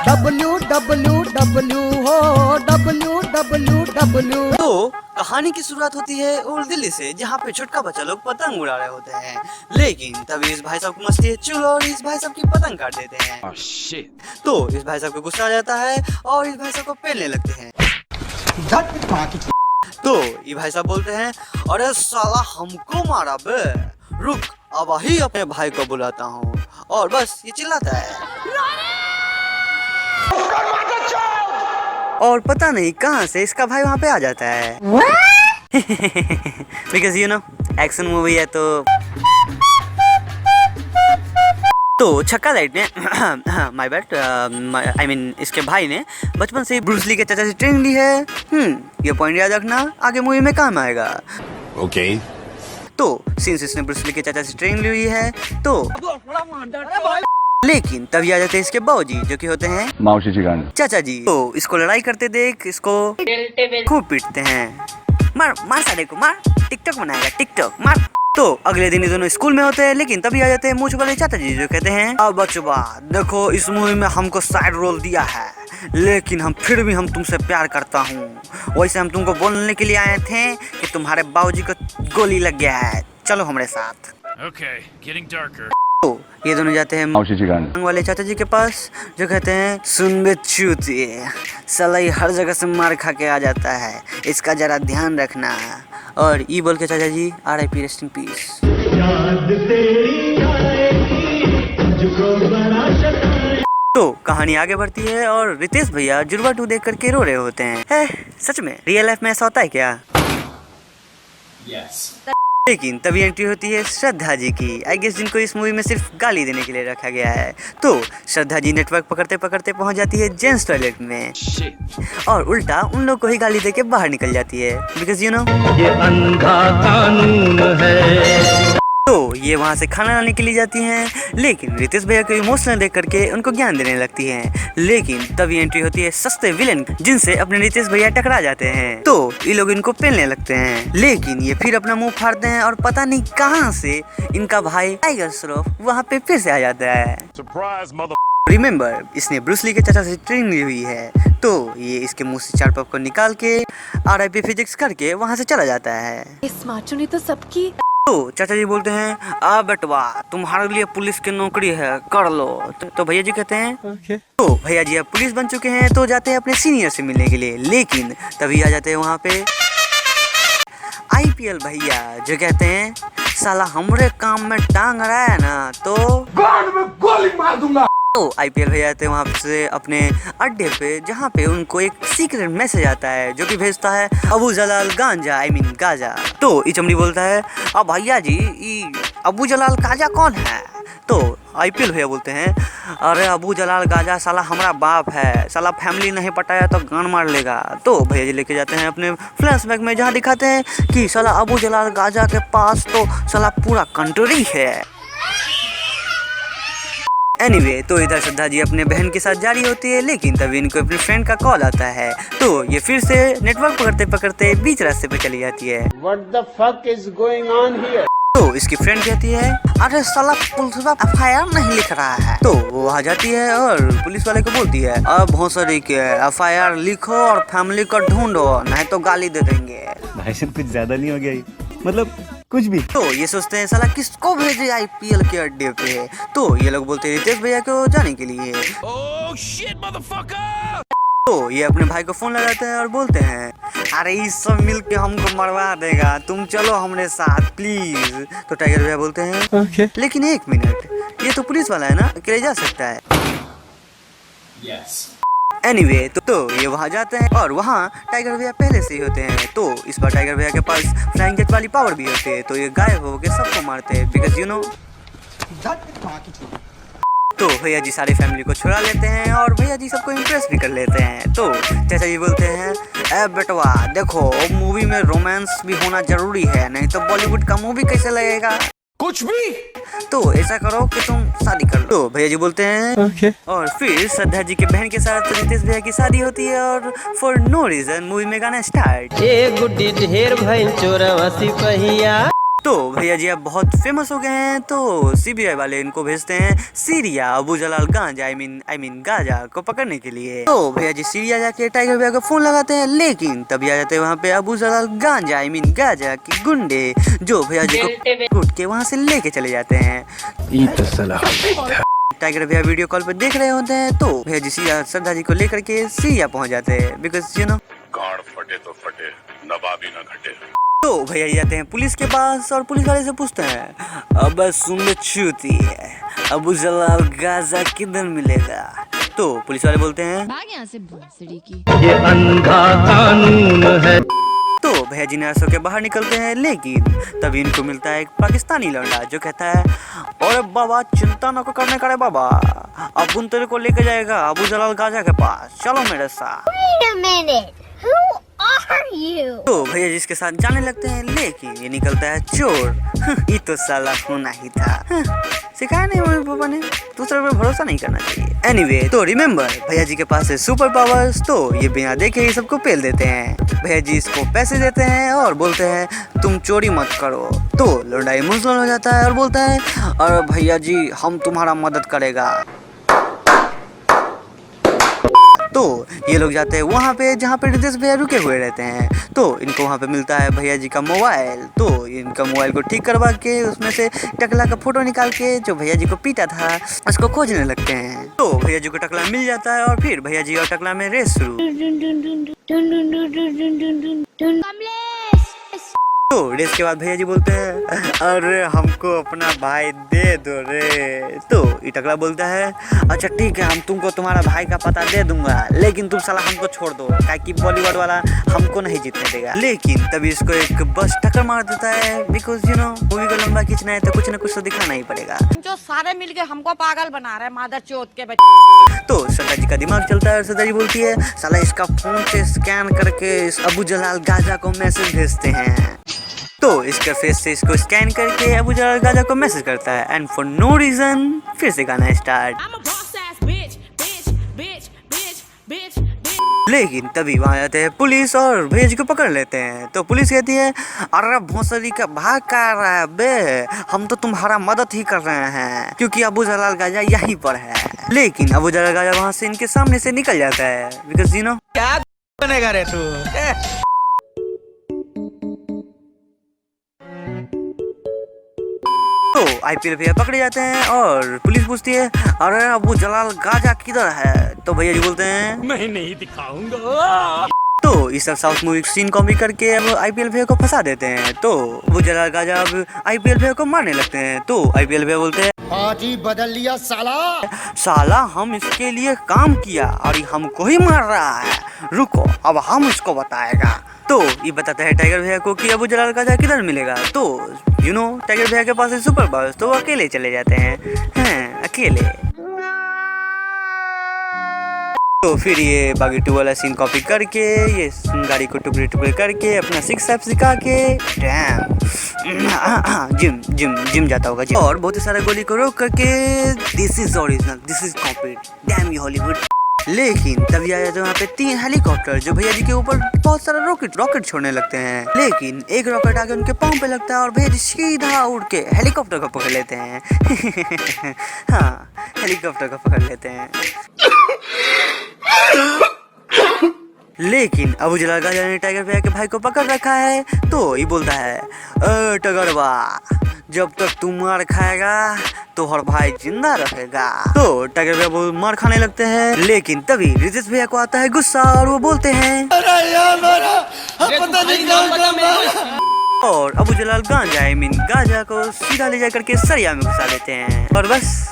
WWW हो WWW। तो कहानी की शुरुआत होती है ओल्ड दिल्ली से, जहाँ पे छोटका बच्चा लोग पतंग उड़ा रहे होते हैं, लेकिन तभी इस भाई साहब को मस्ती है चुल और इस भाई साहब की पतंग काट देते हैं। तो इस भाई साहब को गुस्सा आ जाता है और इस भाई साहब को पेलने लगते हैं। तो ये भाई साहब बोलते हैं, अरे साला हमको मारा बे, रुक अब ही अपने भाई को बुलाता हूँ, और बस ये चिल्लाता है और पता नहीं कहाँ से इसका भाई वहाँ पे आ जाता है। Because you know action movie है तो छक्का लाइट ने माय बैड आई मीन इसके भाई ने बचपन से ही ब्रूस ली के चाचा से ट्रेनिंग ली है। ये पॉइंट याद रखना, आगे मूवी में काम आएगा। ओके तो सिंस इसने ब्रूस ली के चाचा से ट्रेनिंग ली हुई है तो लेकिन तभी आ जाते हैं इसके बाबूजी, जो कि होते हैं माउशी चिकन चाचा जी। तो इसको लड़ाई करते देख इसको खूब पीटते हैं। मार मार साले को मार, टिकटॉक बनाएगा टिकटॉक मार। तो अगले दिन ये दोनों स्कूल में होते हैं, लेकिन तभी आ जाते हैं मूंछ वाले चाचा जी, जो कहते हैं अब बचवा देखो इस मूवी में हमको साइड रोल दिया है, लेकिन हम फिर भी हम तुमसे प्यार करता हूँ। वैसे हम तुमको बोलने के लिए आए थे कि तुम्हारे बाबूजी को गोली लग गया है, चलो हमारे साथ। Okay, getting darker. तो ये दोनों जाते हैं माउशी चिकन वाले चाचा जी के पास, जो कहते हैं सुन बे चूती, साला ये हर जगह से मार खा के आ जाता है, इसका जरा ध्यान रखना। और ई बोल के चाचा जी RIP रेस्ट इन पीस। तो कहानी आगे बढ़ती है और रितेश भैया जुड़वा 2 देख करके रो रहे होते हैं। है सच में रियल लाइफ में ऐसा होता है क्या? लेकिन तभी एंट्री होती है श्रद्धा जी की, आई गेस जिनको इस मूवी में सिर्फ गाली देने के लिए रखा गया है। तो श्रद्धा जी नेटवर्क पकड़ते पकड़ते पहुंच जाती है जेंट्स टॉयलेट में और उल्टा उन लोग को ही गाली देके बाहर निकल जाती है, बिकॉज यू नो ये अंधा कानून है। तो ये वहाँ से खाना लाने के लिए जाती हैं, लेकिन रितेश भैया को इमोशनल देख करके उनको ज्ञान देने लगती हैं। लेकिन तभी एंट्री होती है सस्ते विलेन, जिनसे अपने रितेश भैया टकरा जाते हैं। तो ये लोग इनको पेलने लगते हैं, लेकिन ये फिर अपना मुंह फाड़ते हैं और पता नहीं कहाँ से इनका भाई टाइगर श्रॉफ वहाँ पे फिर से आ जाता है। रिमेम्बर इसने ब्रूस ली के चाचा से ट्रेनिंग ली हुई है, तो ये इसके मुंह से 4 पॉपकॉर्न निकाल के RIP फिजिक्स करके वहाँ से चला जाता है। स्मार्ट तो सबकी। तो चाचा जी बोलते हैं आ बेटवा तुम्हारे लिए पुलिस की नौकरी है, कर लो। तो भैया जी कहते हैं okay. तो भैया जी अब पुलिस बन चुके हैं, तो जाते हैं अपने सीनियर से मिलने के लिए, लेकिन तभी आ जाते हैं वहाँ पे IPL भैया, जो कहते हैं साला हमरे काम में टांग रहा है ना तो गांड में गोली मार दूंगा। तो IPL भैया आते हैं वहाँ से अपने अड्डे पे, जहाँ पे उनको एक सीक्रेट मैसेज आता है, जो कि भेजता है अबू जलाल गांजा आई मीन गाजा। तो ये चमड़ी बोलता है अब भैया जी ये अबू जलाल गाजा कौन है? तो IPL भैया बोलते हैं अरे अबू जलाल गाजा साला हमारा बाप है, साला फैमिली नहीं पटाया तो गान मार लेगा। तो भैया जी लेके जाते हैं अपने फ्लैशबैक में, जहाँ दिखाते हैं कि साला अबू जलाल गाजा के पास तो साला पूरा कंट्री है। एनीवे तो इधर श्रद्धा जी अपने बहन के साथ जा रही होती है, लेकिन तभी इनको अपने फ्रेंड का कॉल आता है, तो ये फिर से नेटवर्क पकड़ते पकड़ते बीच रास्ते पे चली जाती है। What the fuck is going on here? तो इसकी फ्रेंड कहती है अरे साला पुलिस FIR नहीं लिख रहा है। तो वो वहाँ जाती है और पुलिस वाले को बोलती है अब भोसड़ी के FIR लिखो और फैमिली को ढूंढो, नहीं तो गाली दे देंगे। भाई साहब कुछ ज्यादा नहीं हो गया, मतलब कुछ भी। तो ये सोचते हैं साला किसको भेजे IPL के अड्डे पे, तो ये लोग बोलते हैं रितेश भैया को जाने के लिए। Oh shit, motherfucker! तो ये अपने भाई को फोन लगाते हैं और बोलते हैं अरे इस सब मिल के हमको मरवा देगा, तुम चलो हमारे साथ प्लीज। तो टाइगर भैया बोलते हैं okay. लेकिन 1 मिनट, ये तो पुलिस वाला है ना, अकेले जा सकता है। एनीवे तो ये वहाँ जाते हैं और वहाँ टाइगर भैया पहले से ही होते हैं। तो इस बार टाइगर भैया के पास फ्लाइंग जेट वाली पावर भी होती है, तो ये गायब हो के सबको मारते हैं, बिकॉज यू नो। तो भैया जी सारी फैमिली को छुड़ा लेते हैं और भैया जी सबको इम्प्रेस भी कर लेते हैं। तो चाचा जी बोलते हैं ए बेटवा देखो मूवी में रोमांस भी होना जरूरी है, नहीं तो बॉलीवुड का मूवी कैसे लगेगा कुछ भी। तो ऐसा करो कि तुम शादी कर लो। तो भैया जी बोलते हैं okay. और फिर श्रद्धा जी के बहन के साथ रितेश भैया की शादी होती है और फॉर नो रीजन मूवी में गाना स्टार्ट। गुड्डी ढेर भइल चोरवा सिपहिया। तो भैया जी अब बहुत फेमस हो गए हैं, तो सीबीआई वाले इनको भेजते हैं सीरिया अबू जलाल गांजा आई मीन गांजा को पकड़ने के लिए। तो भैया जी सीरिया जाके टाइगर भैया को फोन लगाते हैं, लेकिन तभी आ जाते हैं वहाँ पे अबू जलाल गांजा आई मीन गांजा के गुंडे, जो भैया जी को कूट के वहाँ से लेके चले जाते हैं। टाइगर भैया वीडियो कॉल पे देख रहे होते हैं, तो भैया जी सीरिया श्रद्धा जी को लेकर के सीरिया पहुँच जाते हैं, बिकॉज यू नो गाड़ फटे तो फटे, नवाबी न घटे। तो भैया जी जाते हैं पुलिस के पास और पुलिस वाले से पूछते हैं, अब सुन छूती है अबू जलाल गांजा किधर मिलेगा? तो पुलिस वाले बोलते हैं भाग यहाँ से भोसड़ी की। ये अंधा कानून है। तो भैया जी नर्सों के बाहर निकलते हैं, लेकिन तभी इनको मिलता है एक पाकिस्तानी लौंडा जो कहता है, और बाबा चिंता न को करने का रे बाबा, अब उन तेरे को लेके जाएगा अबू जलाल गांजा के पास, चलो मेरे साथ। Wait a minute. Who are you? तो भैया जी इसके साथ जाने लगते हैं, लेकिन ये निकलता है चोर। ये तो साला होना ही था, सिखाया नहीं मम्मी पापा ने, दूसरे पर भरोसा नहीं करना चाहिए। एनीवे, तो रिमेम्बर भैया जी के पास है सुपर पावर्स, तो ये बिना देखे ही सबको पेल देते हैं। भैया जी इसको पैसे देते हैं और बोलते हैं तुम चोरी मत करो। तो लौंडा इमोशनल हो जाता है और बोलता है, अरे भैया जी हम तुम्हारा मदद करेगा। तो ये लोग जाते हैं वहाँ पे जहाँ पे रितेश भैया रुके हुए रहते हैं, तो इनको वहाँ पे मिलता है भैया जी का मोबाइल। तो इनका मोबाइल को ठीक करवा के उसमें से टकला का फोटो निकाल के जो भैया जी को पीटा था उसको खोजने लगते हैं। तो भैया जी को टकला मिल जाता है और फिर भैया जी और टकला में रेस शुरू। तो रेस के बाद भैया जी बोलते हैं, अरे हमको अपना भाई दे दो रे। तो ये टकला बोलता है, अच्छा ठीक है हम तुमको तुम्हारा भाई का पता दे दूंगा, लेकिन तुम साला हमको छोड़ दो, काहे कि बॉलीवुड वाला हमको नहीं जीतने देगा। लेकिन तभी इसको एक बस टक्कर मार देता है, बिकॉज यू नो मूवी को लंबा खींचना है तो कुछ ना कुछ तो दिखाना ही पड़ेगा। जो सारे मिलके हमको पागल बना रहे हैं मादर चौथ के बच्चे। तो श्रद्धा जी का दिमाग चलता है और श्रद्धा जी बोलती है, साला इसका फोन से स्कैन करके इस अबू जलाल गांजा को मैसेज भेजते हैं। तो इसका फेस से इसको स्कैन करके अबू जलाल गांजा को मैसेज करता है, एंड फॉर नो रीजन फिर से गाना स्टार्ट। लेकिन तभी वहाँ आते हैं पुलिस और भैया जी को पकड़ लेते हैं। तो पुलिस कहती है, अरे भोसड़ी का भाग कर रहा है बे, हम तो तुम्हारा मदद ही कर रहे हैं क्योंकि अबू जलाल गांजा यहीं पर है। लेकिन अबू जलाल गांजा वहाँ से इनके सामने से निकल जाता है, बिकॉज यू नो क्या बनेगा रे तू। तो आईपीएल भैया पकड़े जाते हैं और पुलिस पूछती है, अरे अबू जलाल गांजा किधर है? तो भैया जी बोलते हैं, मैं नहीं दिखाऊंगा। तो इस साउथ मूवी सीन कॉपी करके अब आईपीएल भैया को फंसा देते हैं। तो अबू जलाल गांजा अब आईपीएल भैया को मारने लगते हैं। तो आईपीएल भैया बोलते हैं, आज ही बदल लिया साला हम इसके लिए काम किया और ये हमको ही मार रहा है, रुको अब हम उसको बताएगा। तो ये बताता है टाइगर भैया को कि अबू जलाल गांजा किधर मिलेगा। तो यू नो टाइगर भैया के पास है सुपर पावर्स, तो वो अकेले चले जाते हैं, अकेले। तो फिर ये बागी 2 वाला सीन कॉपी करके ये गाड़ी को टुकड़े टुकड़े करके अपना 6 एप्स दिखा के जिम जाता होगा जिम, और बहुत ही सारा गोली को रोक करके this is original, this is copied, damn you Hollywood. लेकिन तभी आया तो वहाँ पे 3 हेलीकॉप्टर जो भैया जी के ऊपर बहुत सारा रॉकेट छोड़ने लगते हैं। लेकिन एक रॉकेट आगे उनके पाँव पे लगता है और भैया जी सीधा उड़ के हेलीकॉप्टर को पकड़ लेते हैं। हाँ, हेलीकॉप्टर को पकड़ लेते हैं। लेकिन अबू जलाल गांजा ने टाइगर भैया के भाई को पकड़ रखा है। तो ये बोलता है, टगरवा जब तक तू मार खाएगा तो हर भाई जिंदा रहेगा। तो टाइगर भैया वो मार खाने लगते हैं। लेकिन तभी रितेश भैया को आता है गुस्सा और वो बोलते हैं, और अबू जलाल गांजा आई मीन गांजा को सीधा ले जाकर के सरिया में घुसा देते हैं और बस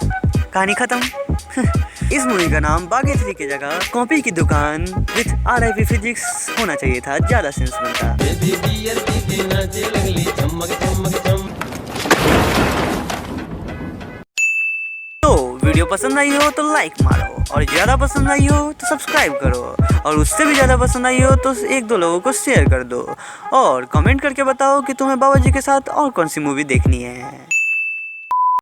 कहानी खत्म। इस मूवी का नाम बागी 3 की जगह कॉपी की दुकान विथ RIP फिजिक्स होना चाहिए था, ज्यादा सेंस बनता। तो वीडियो पसंद आई हो तो लाइक मारो, और ज्यादा पसंद आई हो तो सब्सक्राइब करो, और उससे भी ज्यादा पसंद आई हो तो 1-2 लोगों को शेयर कर दो, और कमेंट करके बताओ कि तुम्हें बाबा जी के साथ और कौन सी मूवी देखनी है।